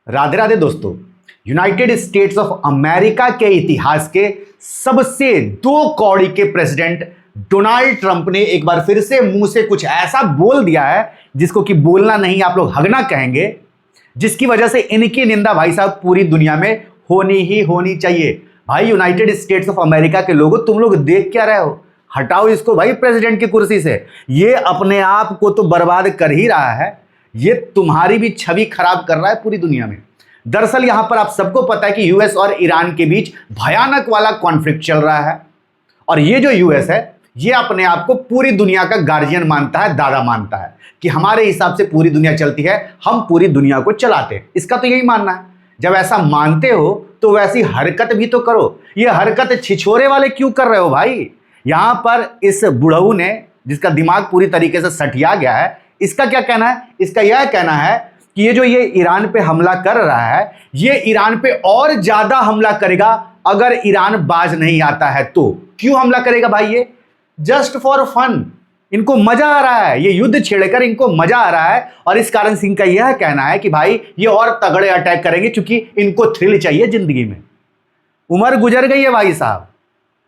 राधे राधे दोस्तों। United states of America के इतिहास के सबसे दो कौड़ी के प्रेसिडेंट डोनाल्ड ट्रंप ने एक बार फिर से मुंह से कुछ ऐसा बोल दिया है जिसको कि बोलना नहीं, आप लोग हगना कहेंगे, जिसकी वजह से इनकी निंदा भाई साहब पूरी दुनिया में होनी ही होनी चाहिए। भाई यूनाइटेड स्टेट्स ऑफ अमेरिका के लोगों, तुम लोग देख क्या रहे हो? हटाओ इसको भाई प्रेसिडेंट की कुर्सी से। ये अपने आप को तो बर्बाद कर ही रहा है, ये तुम्हारी भी छवि खराब कर रहा है पूरी दुनिया में। दरअसल यहां पर आप सबको पता है कि यूएस और ईरान के बीच भयानक वाला कॉन्फ्लिक्ट चल रहा है, और ये जो यूएस है ये अपने आप को पूरी दुनिया का गार्जियन मानता है, दादा मानता है कि हमारे हिसाब से पूरी दुनिया चलती है, हम पूरी दुनिया को चलाते हैं। इसका तो यही मानना है। जब ऐसा मानते हो तो वैसी हरकत भी तो करो। ये हरकत छिछोरे वाले क्यों कर रहे हो भाई? यहां पर इस बुढ़ऊ ने, जिसका दिमाग पूरी तरीके से सठिया गया है, इसका क्या कहना है? इसका यह कहना है कि ये ईरान पे हमला कर रहा है, ये ईरान पे और ज्यादा हमला करेगा अगर ईरान बाज नहीं आता है तो। क्यों हमला करेगा भाई? ये जस्ट फॉर फन, इनको मजा आ रहा है, ये युद्ध छेड़कर इनको मजा आ रहा है, और इस कारण से इनका यह कहना है कि भाई ये और तगड़े अटैक करेंगे क्योंकि इनको थ्रिल चाहिए जिंदगी में। उम्र गुजर गई है भाई साहब,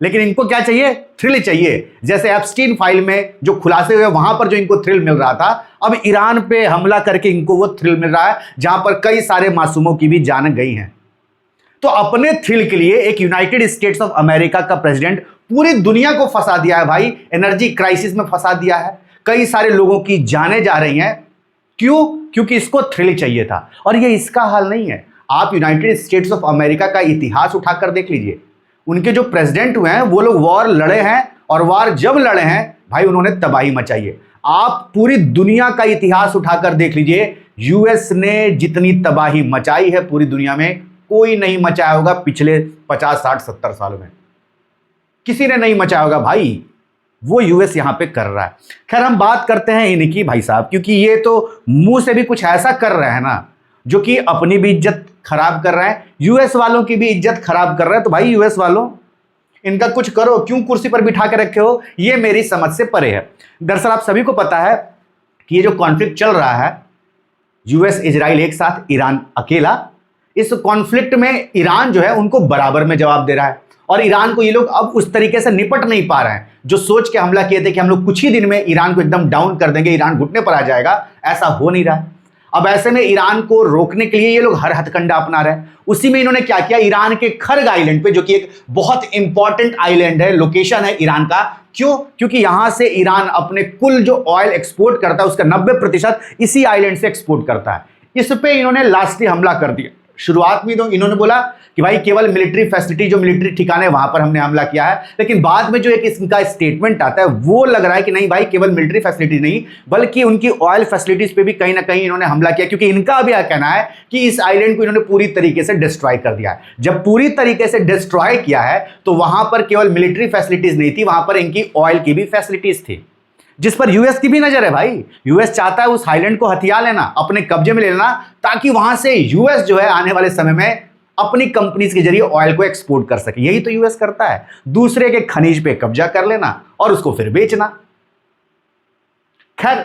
लेकिन इनको क्या चाहिए? थ्रिल चाहिए। जैसे एप्स्टीन फाइल में जो खुलासे हुए वहां पर जो इनको थ्रिल मिल रहा था, अब ईरान पे हमला करके इनको वो थ्रिल मिल रहा है जहां पर कई सारे मासूमों की भी जान गई हैं। तो अपने थ्रिल के लिए एक यूनाइटेड स्टेट्स ऑफ अमेरिका का प्रेसिडेंट पूरी दुनिया को फंसा दिया है भाई, एनर्जी क्राइसिस में फंसा दिया है। कई सारे लोगों की जानें जा रही हैं। क्यों? क्योंकि इसको थ्रिल चाहिए था। और ये इसका हाल नहीं है। आप यूनाइटेड स्टेट्स ऑफ अमेरिका का इतिहास उठाकर देख लीजिए। उनके जो प्रेसिडेंट हुए हैं वो लोग वॉर लड़े हैं, और वॉर जब लड़े हैं भाई उन्होंने तबाही मचाई है। आप पूरी दुनिया का इतिहास उठाकर देख लीजिए, यूएस ने जितनी तबाही मचाई है पूरी दुनिया में कोई नहीं मचाया होगा पिछले 50, 60, 70 सालों में। किसी ने नहीं मचाया होगा भाई, वो यूएस यहां पे कर रहा है। खैर हम बात करते हैं इनकी भाई साहब, क्योंकि ये तो मुंह से भी कुछ ऐसा कर रहे हैं ना जो कि अपनी भी इज्जत खराब कर रहे हैं, यूएस वालों की भी इज्जत खराब कर रहे हैं। तो भाई यूएस वालों, इनका कुछ करो, क्यों कुर्सी पर बिठा के रखे हो? ये मेरी समझ से परे है। दरअसल आप सभी को पता है कि ये जो कॉन्फ्लिक्ट चल रहा है, यूएस इजराइल एक साथ, ईरान अकेला, इस कॉन्फ्लिक्ट में ईरान जो है उनको बराबर में जवाब दे रहा है, और ईरान को ये लोग अब उस तरीके से निपट नहीं पा रहे हैं। जो सोच के हमला किए थे कि हम लोग कुछ ही दिन में ईरान को एकदम डाउन कर देंगे, ईरान घुटने पर आ जाएगा, ऐसा हो नहीं रहा है। अब ऐसे में ईरान को रोकने के लिए ये लोग हर हथकंडा अपना रहे हैं। उसी में इन्होंने क्या किया, ईरान के खर्ग आइलैंड पे, जो कि एक बहुत इंपॉर्टेंट आइलैंड है, लोकेशन है ईरान का। क्यों? क्योंकि यहां से ईरान अपने कुल जो ऑयल एक्सपोर्ट करता है उसका 90% इसी आइलैंड से एक्सपोर्ट करता है। इस पे इन्होंने लास्टली हमला कर दिया। शुरुआत में तो इन्होंने बोला कि भाई केवल मिलिट्री फैसिलिटी, जो मिलिट्री ठिकाने वहां पर हमने हमला किया है, लेकिन बाद में जो एक इनका स्टेटमेंट आता है वो लग रहा है कि नहीं भाई, केवल मिलिट्री फैसिलिटी नहीं बल्कि उनकी ऑयल फैसिलिटीज पे भी कहीं ना कहीं इन्होंने हमला किया, क्योंकि इनका भी यह कहना है कि इस आइलैंड को इन्होंने पूरी तरीके से डिस्ट्रॉय कर दिया है। जब पूरी तरीके से डिस्ट्रॉय किया है तो वहां पर केवल मिलिट्री फैसिलिटीज नहीं थी, वहां पर इनकी ऑयल की भी फैसिलिटीज थी, जिस पर यूएस की भी नजर है भाई। यूएस चाहता है उस आइलैंड को हथिया लेना, अपने कब्जे में ले लेना, ताकि वहां से यूएस जो है आने वाले समय में अपनी कंपनीज के जरिए ऑयल को एक्सपोर्ट कर सके। यही तो यूएस करता है, दूसरे के खनिज पे कब्जा कर लेना और उसको फिर बेचना। खैर,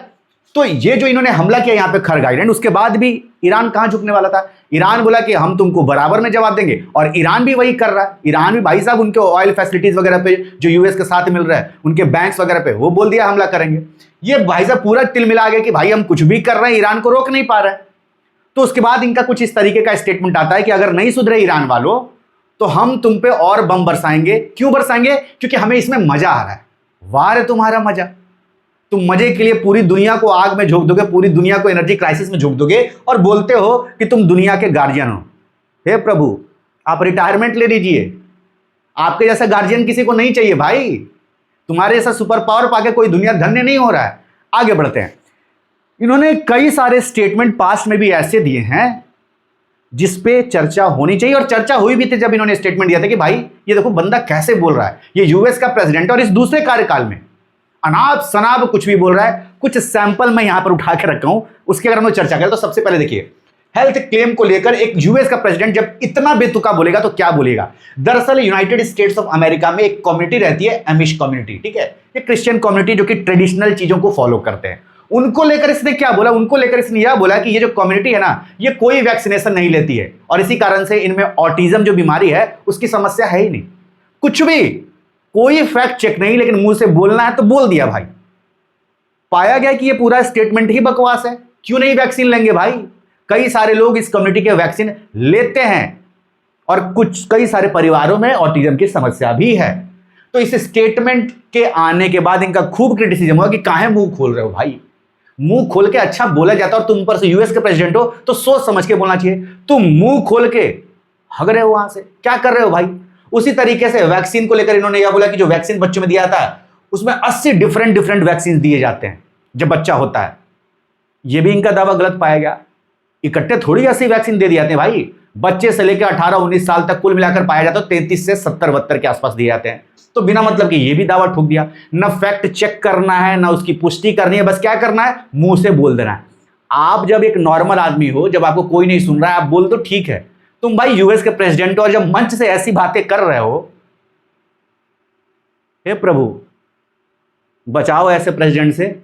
तो ये जो इन्होंने हमला किया यहां पे खर्ग आइलैंड, उसके बाद भी ईरान कहां झुकने वाला था? ईरान बोला कि हम तुमको बराबर में जवाब देंगे, और ईरान भी वही कर रहा है। ईरान भी भाई साहब उनके ऑयल फैसिलिटीज वगैरह पे जो यूएस के साथ मिल रहा है, उनके बैंक्स वगैरह पे, वो बोल दिया हमला करेंगे। ये भाई साहब पूरा तिलमिला गया कि भाई हम कुछ भी कर रहे हैं, ईरान को रोक नहीं पा रहे हैं। तो उसके बाद इनका कुछ इस तरीके का स्टेटमेंट आता है कि अगर नहीं सुधरे ईरान वालों तो हम तुम पे और बम बरसाएंगे। क्यों बरसाएंगे? क्योंकि हमें इसमें मजा आ रहा है। वाह रे तुम्हारा मजा, तुम मजे के लिए पूरी दुनिया को आग में झोंक दोगे, पूरी दुनिया को एनर्जी क्राइसिस में झोंक दोगे, और बोलते हो कि तुम दुनिया के गार्जियन हो। हे प्रभु, आप रिटायरमेंट ले लीजिए, आपके जैसा गार्जियन किसी को नहीं चाहिए भाई। तुम्हारे जैसा सुपर पावर पाके कोई दुनिया धन्य नहीं हो रहा है। आगे बढ़ते हैं। इन्होंने कई सारे स्टेटमेंट पास्ट में भी ऐसे दिए हैं जिसपे चर्चा होनी चाहिए, और चर्चा हुई भी थी जब इन्होंने स्टेटमेंट दिया था कि भाई ये देखो बंदा कैसे बोल रहा है, ये यूएस का प्रेसिडेंट, और इस दूसरे कार्यकाल में अनाप शनाप कुछ भी बोल रहा है। कुछ सैंपल मैं यहां पर उठा के रखा हूं, उसके अगर हम चर्चा करें तो सबसे पहले देखिए, हेल्थ क्लेम को लेकर एक यूएस का प्रेसिडेंट जब इतना बेतुका बोलेगा तो क्या बोलेगा। दरअसल यूनाइटेड स्टेट्स ऑफ अमेरिका में एक कम्युनिटी रहती है, एमिश कम्युनिटी, ठीक है, ये क्रिश्चियन कम्युनिटी जो कि ट्रेडिशनल चीजों को फॉलो करते हैं, उनको लेकर इसने क्या बोला, उनको लेकर इसने यह बोला कि ये जो कम्युनिटी है ना, ये कोई वैक्सीनेशन नहीं लेती है और इसी कारण से इनमें ऑटिज्म जो बीमारी है उसकी समस्या है ही नहीं। कुछ भी, कोई फैक्ट चेक नहीं, लेकिन मुंह से बोलना है तो बोल दिया भाई। पाया गया कि ये पूरा स्टेटमेंट ही बकवास है। क्यों नहीं वैक्सीन लेंगे भाई? कई सारे लोग इस कम्युनिटी के वैक्सीन लेते हैं और कई सारे परिवारों में ऑटिज्म की समस्या भी है। तो इस स्टेटमेंट के आने के बाद इनका खूब क्रिटिसिज्म हुआ कि काहे मुंह खोल रहे हो भाई। मुंह खोल के अच्छा बोला जाता है और तुम ऊपर से यूएस के प्रेसिडेंट हो तो सोच समझ के बोलना चाहिए। तुम मुंह खोल के हग रहे हो, वहां से क्या कर रहे हो भाई? उसी तरीके से वैक्सीन को लेकर इन्होंने यह बोला कि जो वैक्सीन बच्चों में दिया था उसमें 80 डिफरेंट वैक्सीन दिए जाते हैं जब बच्चा होता है। यह भी इनका दावा गलत पाया गया। इकट्ठे थोड़ी 80 वैक्सीन दे दिए जाते हैं भाई। बच्चे से लेकर 18-19 साल तक कुल मिलाकर पाया जाता है 33 से 70-72 के आसपास दिए जाते हैं। तो बिना मतलब कि ये भी दावा ठोक दिया। न फैक्ट चेक करना है, न उसकी पुष्टि करनी है, बस क्या करना है, मुंह से बोल देना है। आप जब एक नॉर्मल आदमी हो, जब आपको कोई नहीं सुन रहा है, आप बोल तो ठीक है। तुम भाई यूएस के प्रेसिडेंट हो और जब मंच से ऐसी बातें कर रहे हो, हे प्रभु बचाओ ऐसे प्रेसिडेंट से।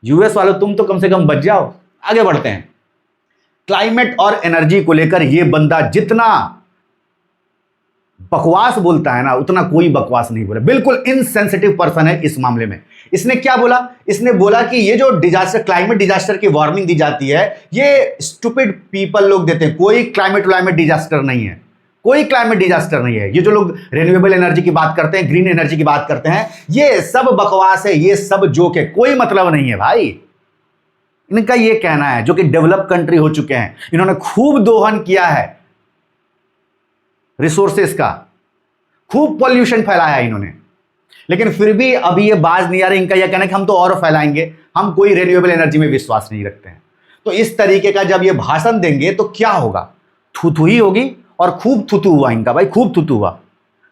यूएस वालों तुम तो कम से कम बच जाओ। आगे बढ़ते हैं। क्लाइमेट और एनर्जी को लेकर यह बंदा जितना बकवास बोलता है ना, उतना कोई बकवास नहीं बोला। बिल्कुल इनसेंसिटिव पर्सन है इस मामले में। इसने क्या बोला? इसने बोला कि ये जो डिजास्टर, क्लाइमेट डिजास्टर की वार्निंग दी जाती है, ये स्टूपिड पीपल लोग देते हैं। कोई क्लाइमेट डिजास्टर नहीं है, कोई क्लाइमेट डिजास्टर नहीं है। ये जो लोग रिन्यूएबल एनर्जी की बात करते हैं, ग्रीन एनर्जी की बात करते हैं, ये सब बकवास है, ये सब जोक है, कोई मतलब नहीं है भाई। इनका ये कहना है, जो कि डेवलप कंट्री हो चुके हैं, इन्होंने खूब दोहन किया है रिसोर्सेस का, खूब पॉल्यूशन फैलाया है इन्होंने, लेकिन फिर भी अभी ये बाज नहीं आ रही। इनका यह कहना है कि हम तो और फैलाएंगे, हम कोई रिन्यूएबल एनर्जी में विश्वास नहीं रखते हैं। तो इस तरीके का जब ये भाषण देंगे तो क्या होगा? थुथु ही होगी। और खूब थुथु हुआ इनका भाई, खूब थुथु हुआ।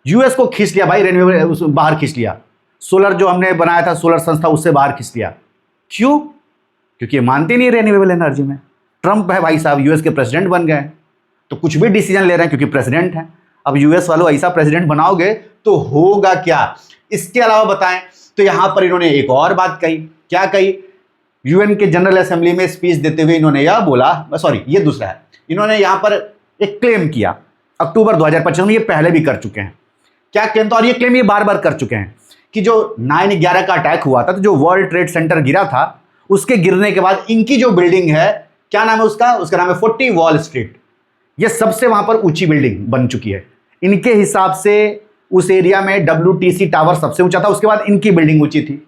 यूएस को खींच लिया भाई, रिन्यूएबल बाहर खींच लिया। सोलर जो हमने बनाया था, सोलर संस्था, उससे बाहर खींच लिया। क्यों? क्योंकि ये मानते नहीं रिन्यूएबल एनर्जी में। ट्रंप है भाई साहब, यूएस के प्रेसिडेंट बन गए, तो कुछ भी डिसीजन ले रहे हैं क्योंकि प्रेसिडेंट है। अब यूएस वालों ऐसा प्रेसिडेंट बनाओगे तो होगा क्या? इसके अलावा बताएं तो यहां पर इन्होंने एक और बात कही। क्या कही? यूएन के जनरल असेंबली में स्पीच देते हुए इन्होंने यह बोला, सॉरी ये दूसरा है, इन्होंने यहां पर एक क्लेम किया अक्टूबर 2025 में, ये पहले भी कर चुके हैं। क्या क्लेम था? और ये क्लेम ये बार बार कर चुके हैं कि जो 9/11 का अटैक हुआ था, तो जो वर्ल्ड ट्रेड सेंटर गिरा था, उसके गिरने के बाद इनकी जो बिल्डिंग है, क्या नाम है उसका नाम है 40 वॉल स्ट्रीट। ये सबसे वहां पर ऊंची बिल्डिंग बन चुकी है। इनके हिसाब से उस एरिया में WTC टावर सबसे ऊंचा था, उसके बाद इनकी बिल्डिंग ऊंची थी,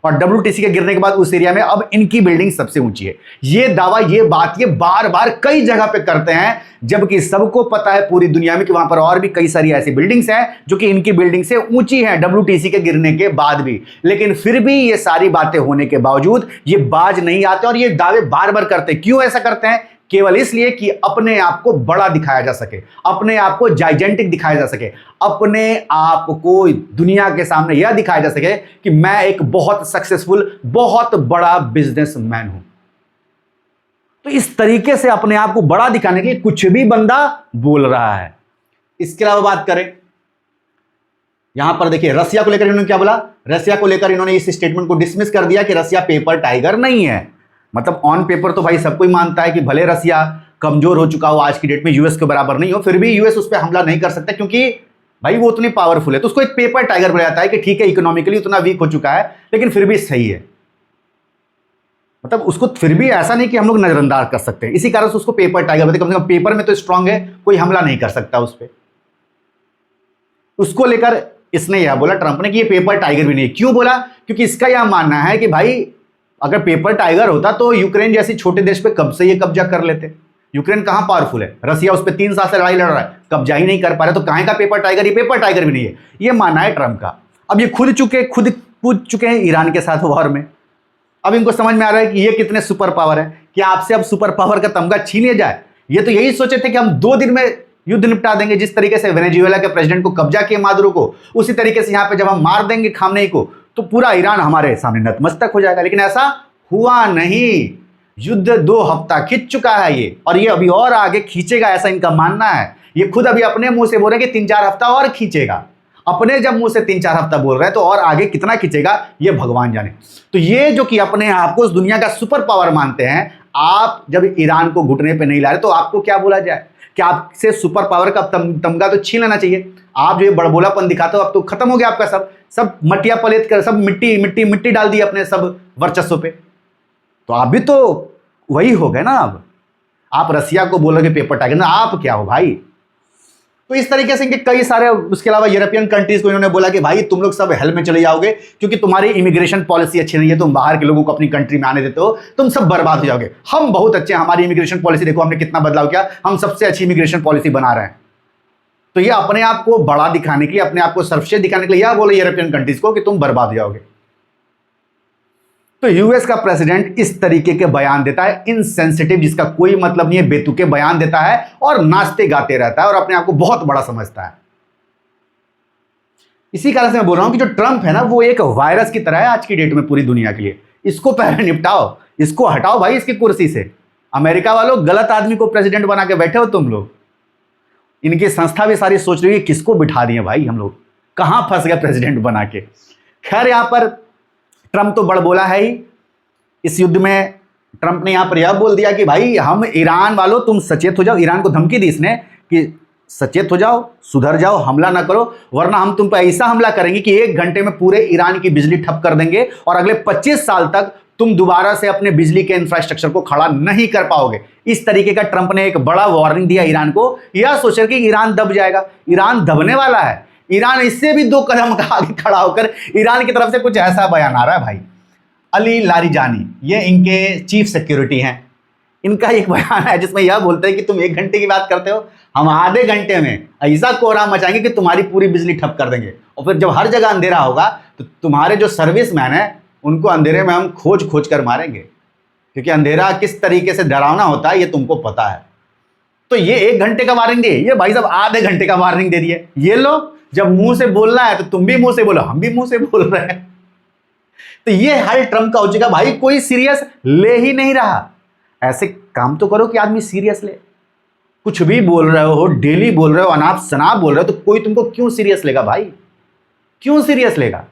और WTC के गिरने के बाद उस एरिया में अब इनकी बिल्डिंग सबसे ऊंची है। ये दावा, ये बात, ये बार बार कई जगह पे करते हैं, जबकि सबको पता है पूरी दुनिया में कि वहां पर और भी कई सारी ऐसी बिल्डिंग्स हैं जो कि इनकी बिल्डिंग से ऊंची हैं WTC के गिरने के बाद भी। लेकिन फिर भी ये सारी बातें होने के बावजूद ये बाज नहीं आते और ये दावे बार बार करते हैं। क्यों ऐसा करते हैं? केवल इसलिए कि अपने आप को बड़ा दिखाया जा सके, अपने आप को जाइजेंटिक दिखाया जा सके, अपने आप को दुनिया के सामने यह दिखाया जा सके कि मैं एक बहुत सक्सेसफुल, बहुत बड़ा बिजनेसमैन हूं। तो इस तरीके से अपने आप को बड़ा दिखाने के लिए कुछ भी बंदा बोल रहा है। इसके अलावा बात करें, यहां पर देखिए रसिया को लेकर इन्होंने क्या बोला? रसिया को लेकर इन्होंने इस स्टेटमेंट को डिसमिस कर दिया कि रसिया पेपर टाइगर नहीं है। मतलब ऑन पेपर तो भाई सबको ही मानता है कि भले रसिया कमजोर हो चुका हो, आज की डेट में यूएस के बराबर नहीं हो, फिर भी यूएस उस पर हमला नहीं कर सकता क्योंकि भाई वो उतनी पावरफुल है। तो उसको एक पेपर टाइगर बोला जाता है कि ठीक है इकोनॉमिकली उतना वीक हो चुका है लेकिन फिर भी सही है। मतलब उसको फिर भी ऐसा नहीं कि हम लोग नजरअंदाज कर सकते हैं, इसी कारण से उसको पेपर टाइगर बोलते हैं। कम से कम पेपर में तो स्ट्रांग है, कोई हमला नहीं कर सकता उस पर। उसको लेकर इसने यह बोला ट्रंप ने कि ये पेपर टाइगर भी नहीं। क्यों बोला? क्योंकि इसका यह मानना है कि भाई अगर पेपर टाइगर होता तो यूक्रेन जैसे छोटे देश पे कब से ये कब्जा कर लेते। यूक्रेन कहां पावरफुल है? रसिया उस पर 3 साल से लड़ाई लड़ रहा है, कब्जा ही नहीं कर पा रहा, तो कहां का पेपर टाइगर? ये पेपर टाइगर भी नहीं है, ये मानना है ट्रंप का। अब ये खुद पूछ चुके हैं ईरान के साथ वॉर में। अब इनको समझ में आ रहा है कि ये कितने सुपर पावर है, कि आपसे अब सुपर पावर का तमगा छीन लिया जाए। ये तो यही सोचे थे कि हम 2 दिन में युद्ध निपटा देंगे। जिस तरीके से वेनेजुएला के प्रेसिडेंट को कब्जा किया मादुरो को, उसी तरीके से यहां पे जब हम मार देंगे खामनेई को तो पूरा ईरान हमारे सामने नतमस्तक हो जाएगा। लेकिन ऐसा हुआ नहीं। युद्ध 2 हफ्ता खींच चुका है ये, और ये अभी और आगे खींचेगा, ऐसा इनका मानना है। ये खुद अभी अपने मुंह से बोल रहे हैं कि 3-4 हफ्ता और खींचेगा। अपने जब मुंह से 3-4 हफ्ता बोल रहे हैं तो और आगे कितना खींचेगा ये भगवान जाने। तो ये जो कि अपने आप को उस दुनिया का सुपर पावर मानते हैं, आप जब ईरान को घुटने पे नहीं ला रहे तो आपको क्या बोला जाए? क्या आपसे सुपर पावर का तमगा तो छीन लेना चाहिए? आप जो ये बड़बोलापन दिखाते हो अब तो खत्म हो गया आपका सब मटिया पलेत कर, सब मिट्टी मिट्टी मिट्टी डाल दी अपने सब वर्चस्व पे। तो आप भी तो वही हो गए ना। अब आप रसिया को बोलोगे पेपर टाइगर ना, आप क्या हो भाई? तो इस तरीके से इनके कई सारे, उसके अलावा यूरोपियन कंट्रीज को इन्होंने बोला कि भाई तुम लोग सब हेल में चले जाओगे क्योंकि तुम्हारी इमिग्रेशन पॉलिसी अच्छी नहीं है, तुम बाहर के लोगों को अपनी कंट्री में आने देते हो, तुम सब बर्बाद हो जाओगे। हम बहुत अच्छे हैं, हमारी इमिग्रेशन पॉलिसी देखो हमने कितना बदलाव किया, हम सबसे अच्छी इमिग्रेशन पॉलिसी बना रहे हैं। तो ये अपने आप को बड़ा दिखाने के लिए, अपने आप को सर्वश्रेष्ठ दिखाने के लिए यह बोले यूरोपियन कंट्रीज को कि तुम बर्बाद हो जाओगे। तो यूएस का प्रेसिडेंट इस तरीके के बयान देता है, इनसेंसिटिव, जिसका कोई मतलब नहीं है, बेतुके बयान देता है और नाचते गाते रहता है और अपने आप को बहुत बड़ा समझता है। इसी कारण से मैं बोल रहा हूं कि जो ट्रंप है ना, वो एक वायरस की तरह है आज की डेट में पूरी दुनिया के लिए। इसको पहले निपटाओ, इसको हटाओ भाई इसकी कुर्सी से। अमेरिका वालों, गलत आदमी को प्रेसिडेंट बना के बैठे हो तुम लोग। इनकी संस्था भी सारी सोच रही है किसको बिठा दिए भाई, हम लोग कहां फंस गए प्रेसिडेंट बना के। खैर, यहां पर ट्रंप तो बड़बोला है ही। इस युद्ध में ट्रंप ने यहां पर यह बोल दिया कि भाई हम ईरान वालों तुम सचेत हो जाओ। ईरान को धमकी दी इसने कि सचेत हो जाओ, सुधर जाओ, हमला ना करो, वरना हम तुम पर ऐसा हमला करेंगे कि 1 घंटे में पूरे ईरान की बिजली ठप कर देंगे और अगले 25 साल तक तुम दोबारा से अपने बिजली के इंफ्रास्ट्रक्चर को खड़ा नहीं कर पाओगे। इस तरीके का ट्रंप ने एक बड़ा वार्निंग दिया ईरान को, यह सोचकर कि ईरान दब जाएगा। ईरान दबने वाला है। ईरान इससे भी 2 कदम आगे खड़ा होकर ईरान की तरफ से कुछ ऐसा बयान आ रहा है भाई। अली लारिजानी, ये इनके चीफ सिक्योरिटी हैं, इनका एक बयान है जिसमें यह बोलते हैं कि तुम 1 घंटे की बात करते हो, हम आधे घंटे में ऐसा कोहराम मचाएंगे कि तुम्हारी पूरी बिजली ठप कर देंगे। और फिर जब हर जगह अंधेरा होगा तो तुम्हारे जो सर्विसमैन है उनको अंधेरे में हम खोज खोज कर मारेंगे, क्योंकि अंधेरा किस तरीके से डरावना होता है ये तुमको पता है। तो ये 1 घंटे का वार्निंग दिए, ये भाई साहब आधे घंटे का वार्निंग दे दिए। ये लोग जब मुंह से बोलना है तो तुम भी मुंह से बोलो, हम भी मुंह से बोल रहे हैं। तो ये हर ट्रंप का हो चुका भाई, कोई सीरियस ले ही नहीं रहा। ऐसे काम तो करो कि आदमी सीरियस ले। कुछ भी बोल रहे हो, डेली बोल रहे हो, अनाप शनाप बोल रहे हो, तो कोई तुमको क्यों सीरियस लेगा भाई? क्यों सीरियस लेगा?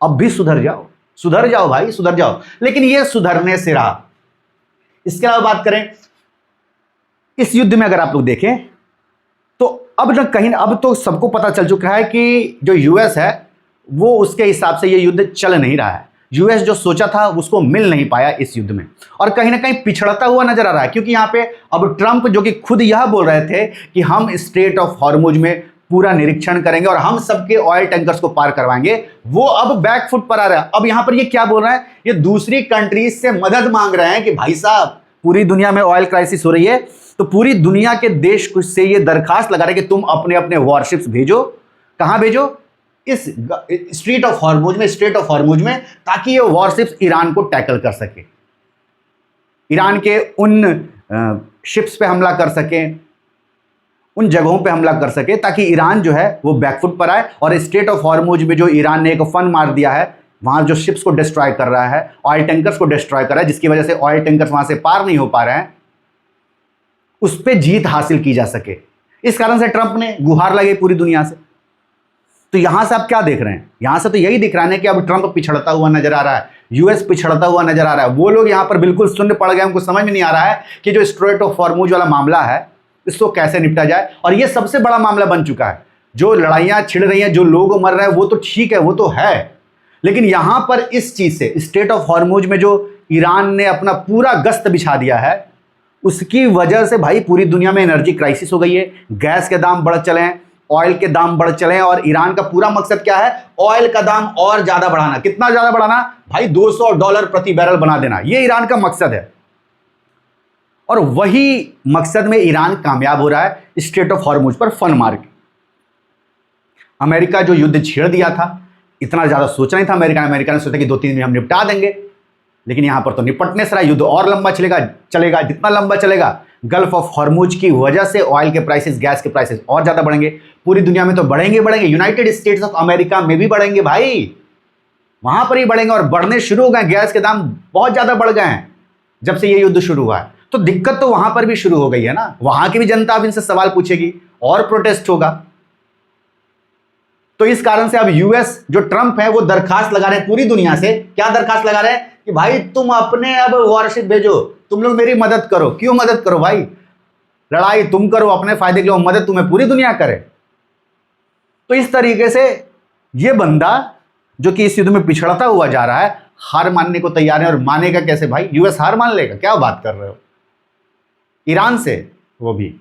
अब भी सुधर जाओ, सुधर जाओ भाई, सुधर जाओ। लेकिन ये सुधरने से रहा। इसके अलावा बात करें इस युद्ध में, अगर आप लोग देखें तो अब न कहीं, अब तो सबको पता चल चुका है कि जो यूएस है वो उसके हिसाब से ये युद्ध चल नहीं रहा है। यूएस जो सोचा था उसको मिल नहीं पाया इस युद्ध में, और कहीं ना कहीं पिछड़ता हुआ नजर आ रहा है। क्योंकि यहाँ पे अब ट्रंप जो कि खुद यह बोल रहे थे कि हम स्ट्रेट ऑफ हॉर्मुज में पूरा निरीक्षण करेंगे और हम सबके ऑयल टैंकर्स को पार करवाएंगे, वो अब बैकफुट पर आ रहा है। अब यहाँ पर ये क्या बोल रहे हैं, ये दूसरी कंट्रीज से मदद मांग रहे हैं कि भाई साहब पूरी दुनिया में ऑयल क्राइसिस हो रही है, तो पूरी दुनिया के देश से ये दरखास्त लगा रहे कि तुम अपने अपने वॉरशिप्स भेजो। कहां भेजो? इस स्ट्रेट ऑफ हॉर्मुज में, ताकि ये वॉरशिप्स ईरान को टैकल कर सके, ईरान के उन शिप्स पे हमला कर सके, उन जगहों पे हमला कर सके, ताकि ईरान जो है वो बैकफुट पर आए। और स्ट्रेट ऑफ हॉर्मुज में जो ईरान ने एक फन मार दिया है, वहां जो शिप्स को डिस्ट्रॉय कर रहा है, ऑयल टैंकर्स को डिस्ट्रॉय कर रहा है, जिसकी वजह से ऑयल टैंकर्स वहां से पार नहीं हो पा रहे हैं, उस पर जीत हासिल की जा सके। इस कारण से ट्रंप ने गुहार लगाई पूरी दुनिया से। तो यहां से आप क्या देख रहे हैं? यहां से तो यही दिख रहा है कि अब ट्रंप पिछड़ता हुआ नजर आ रहा है, यूएस पिछड़ता हुआ नजर आ रहा है। वो लोग यहां पर बिल्कुल शून्य पड़ गए, उनको समझ में नहीं आ रहा है कि जो स्ट्रेट ऑफ हॉर्मुज वाला मामला है इसको कैसे निपटा जाए। और ये सबसे बड़ा मामला बन चुका है। जो लड़ाइयां छिड़ रही हैं, जो लोग मर रहे हैं, वो तो ठीक है, वो तो है, लेकिन यहां पर इस चीज से, स्ट्रेट ऑफ हॉर्मुज में जो ईरान ने अपना पूरा गश्त बिछा दिया है, उसकी वजह से भाई पूरी दुनिया में एनर्जी क्राइसिस हो गई है। गैस के दाम बढ़ चले हैं, ऑयल के दाम बढ़ चले हैं, और ईरान का पूरा मकसद क्या है? ऑयल का दाम और ज्यादा बढ़ाना। कितना ज्यादा बढ़ाना भाई? $200 प्रति बैरल बना देना, ये ईरान का मकसद है। और वही मकसद में ईरान कामयाब हो रहा है, स्ट्रेट ऑफ हॉर्मुज पर फन मार के। अमेरिका जो युद्ध छेड़ दिया था, इतना ज्यादा सोचा नहीं था अमेरिका ने सोचा कि 2-3 दिन में हम निपटा देंगे, लेकिन यहां पर तो निपटने से रहा। युद्ध और लंबा चलेगा। जितना लंबा चलेगा, गल्फ ऑफ हॉर्मुज की वजह से ऑयल के प्राइसेस, गैस के प्राइसेस और ज्यादा बढ़ेंगे। पूरी दुनिया में तो बढ़ेंगे। यूनाइटेड स्टेट्स ऑफ अमेरिका में भी बढ़ेंगे भाई, वहां पर ही बढ़ेंगे, और बढ़ने शुरू हो गए। गैस के दाम बहुत ज्यादा बढ़ गए हैं जब से ये युद्ध शुरू हुआ है। तो दिक्कत तो वहां पर भी शुरू हो गई है ना। वहां की भी जनता अब इनसे सवाल पूछेगी और प्रोटेस्ट होगा। तो इस कारण से अब यूएस जो ट्रंप है वो दरखास्त लगा रहे हैं पूरी दुनिया से। क्या दरखास्त लगा रहे हैं कि भाई तुम अपने अब वॉरशिप भेजो, तुम लोग मेरी मदद करो। क्यों मदद करो भाई? लड़ाई तुम करो अपने फायदे के लिए, मदद तुम्हें पूरी दुनिया करे। तो इस तरीके से ये बंदा जो कि इस युद्ध में पिछड़ता हुआ जा रहा है, हार मानने को तैयार है। और मानेगा कैसे भाई? यूएस हार मान लेगा? क्या बात कर रहे हो? ईरान से, वो भी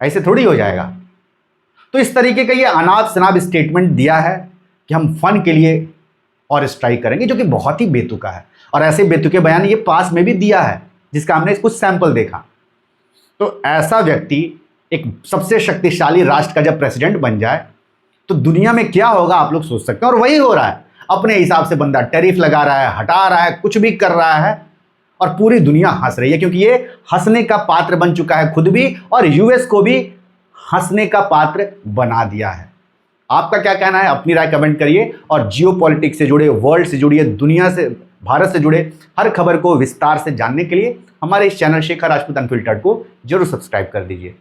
ऐसे थोड़ी हो जाएगा। तो इस तरीके का ये अनाप शनाप स्टेटमेंट दिया है कि हम फन के लिए और स्ट्राइक करेंगे, जो कि बहुत ही बेतुका है। और ऐसे बेतुके बयान ये पास में भी दिया है, जिसका हमने कुछ सैंपल देखा। तो ऐसा व्यक्ति एक सबसे शक्तिशाली राष्ट्र का जब प्रेसिडेंट बन जाए तो दुनिया में क्या होगा आप लोग सोच सकते हैं। और वही हो रहा है। अपने हिसाब से बंदा टैरिफ लगा रहा है, हटा रहा है, कुछ भी कर रहा है, और पूरी दुनिया हंस रही है, क्योंकि ये हंसने का पात्र बन चुका है खुद भी, और यूएस को भी हंसने का पात्र बना दिया है। आपका क्या कहना है? अपनी राय कमेंट करिए। और जियोपॉलिटिक्स से जुड़े, वर्ल्ड से जुड़िए, दुनिया से, भारत से जुड़े हर खबर को विस्तार से जानने के लिए हमारे इस चैनल शेखर राजपूत अनफिल्टर्ड को जरूर सब्सक्राइब कर दीजिए।